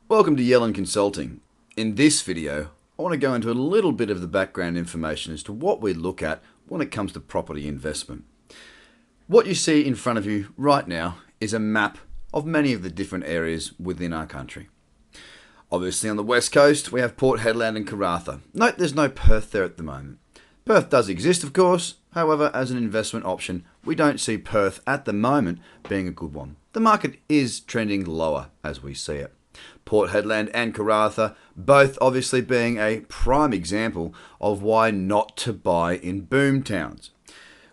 Welcome to Yelland Consulting. In this video, I want to go into a little bit of the background information as to what we look at when it comes to property investment. What you see in front of you right now is a map of many of the different areas within our country. Obviously on the west coast we have Port Hedland and Karratha. Note there's no Perth there at the moment. Perth does exist of course, however as an investment option we don't see Perth at the moment being a good one. The market is trending lower as we see it. Port Hedland and Karratha both obviously being a prime example of why not to buy in boom towns.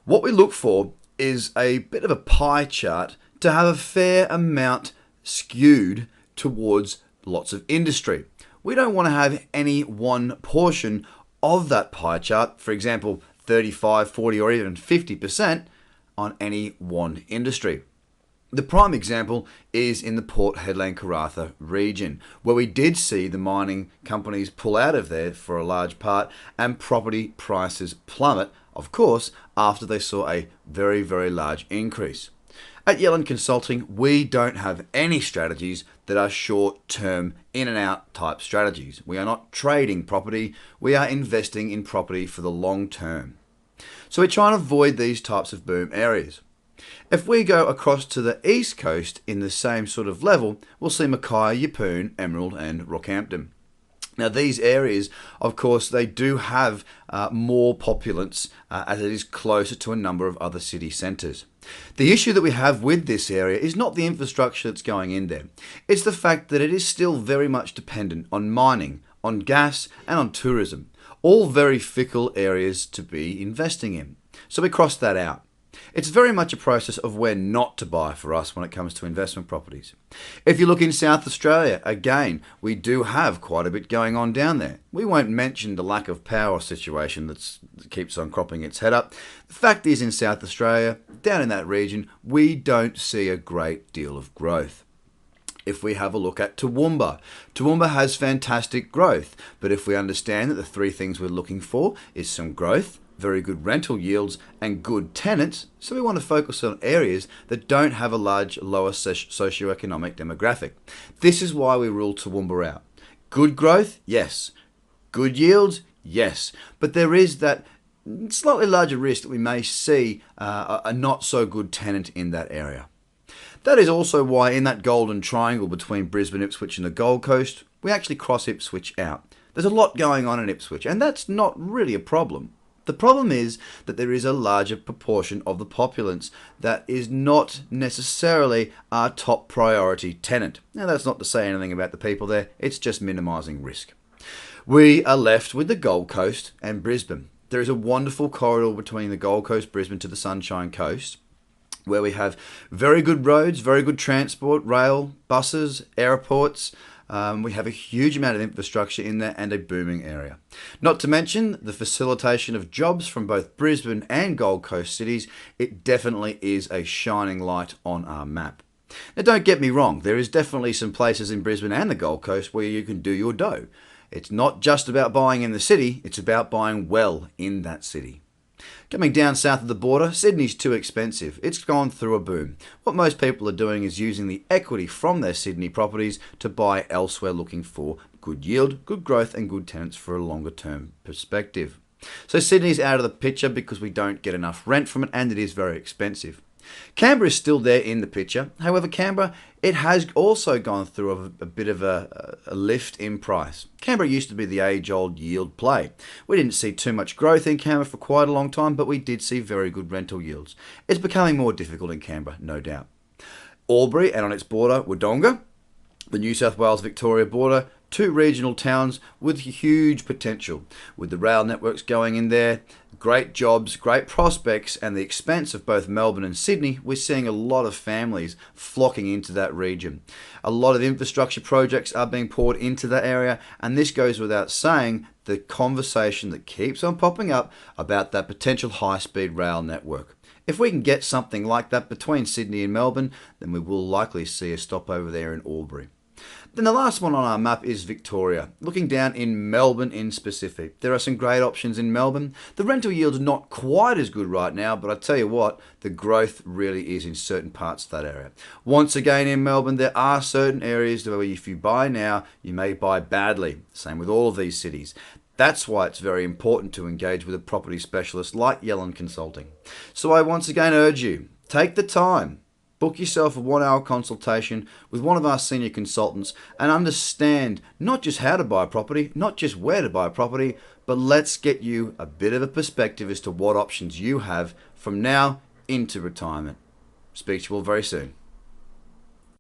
What we look for is a bit of a pie chart to have a fair amount skewed towards lots of industry. We don't want to have any one portion of that pie chart, for example 35, 40 or even 50% on any one industry. The prime example is in the Port Hedland Karratha region, where we did see the mining companies pull out of there for a large part and property prices plummet, of course, after they saw a very, very large increase. At Yelland Consulting, we don't have any strategies that are short-term, in and out type strategies. We are not trading property, we are investing in property for the long term. So we try and avoid these types of boom areas. If we go across to the east coast in the same sort of level, we'll see Mackay, Yeppoon, Emerald and Rockhampton. Now these areas, of course, they do have more populace as it is closer to a number of other city centres. The issue that we have with this area is not the infrastructure that's going in there. It's the fact that it is still very much dependent on mining, on gas and on tourism. All very fickle areas to be investing in. So we cross that out. It's very much a process of where not to buy for us when it comes to investment properties. If you look in South Australia, again, we do have quite a bit going on down there. We won't mention the lack of power situation that keeps on cropping its head up. The fact is in South Australia, down in that region, we don't see a great deal of growth. If we have a look at Toowoomba, Toowoomba has fantastic growth, but if we understand that the three things we're looking for is some growth, very good rental yields and good tenants, so we want to focus on areas that don't have a large lower socioeconomic demographic. This is why we rule Toowoomba out. Good growth, yes. Good yields, yes. But there is that slightly larger risk that we may see a not so good tenant in that area. That is also why in that golden triangle between Brisbane, Ipswich and the Gold Coast, we actually cross Ipswich out. There's a lot going on in Ipswich and that's not really a problem. The problem is that there is a larger proportion of the populace that is not necessarily our top priority tenant. Now that's not to say anything about the people there, it's just minimising risk. We are left with the Gold Coast and Brisbane. There is a wonderful corridor between the Gold Coast, Brisbane to the Sunshine Coast, where we have very good roads, very good transport, rail, buses, airports. We have a huge amount of infrastructure in there and a booming area. Not to mention the facilitation of jobs from both Brisbane and Gold Coast cities. It definitely is a shining light on our map. Now don't get me wrong, there is definitely some places in Brisbane and the Gold Coast where you can do your dough. It's not just about buying in the city, it's about buying well in that city. Coming down south of the border, Sydney's too expensive. It's gone through a boom. What most people are doing is using the equity from their Sydney properties to buy elsewhere looking for good yield, good growth and good tenants for a longer term perspective. So Sydney's out of the picture because we don't get enough rent from it and it is very expensive. Canberra is still there in the picture. However, Canberra, it has also gone through a bit of a lift in price. Canberra used to be the age-old yield play. We didn't see too much growth in Canberra for quite a long time, but we did see very good rental yields. It's becoming more difficult in Canberra, no doubt. Albury and on its border, Wodonga, the New South Wales-Victoria border, two regional towns with huge potential. With the rail networks going in there, great jobs, great prospects, and the expense of both Melbourne and Sydney, we're seeing a lot of families flocking into that region. A lot of infrastructure projects are being poured into that area, and this goes without saying the conversation that keeps on popping up about that potential high-speed rail network. If we can get something like that between Sydney and Melbourne, then we will likely see a stopover there in Albury. Then the last one on our map is Victoria, looking down in Melbourne in specific. There are some great options in Melbourne. The rental yield's not quite as good right now, but I tell you what, the growth really is in certain parts of that area. Once again in Melbourne, there are certain areas where if you buy now, you may buy badly. Same with all of these cities. That's why it's very important to engage with a property specialist like Yelland Consulting. So I once again urge you, take the time. Book yourself a 1-hour consultation with one of our senior consultants and understand not just how to buy a property, not just where to buy a property, but let's get you a bit of a perspective as to what options you have from now into retirement. Speak to you all very soon.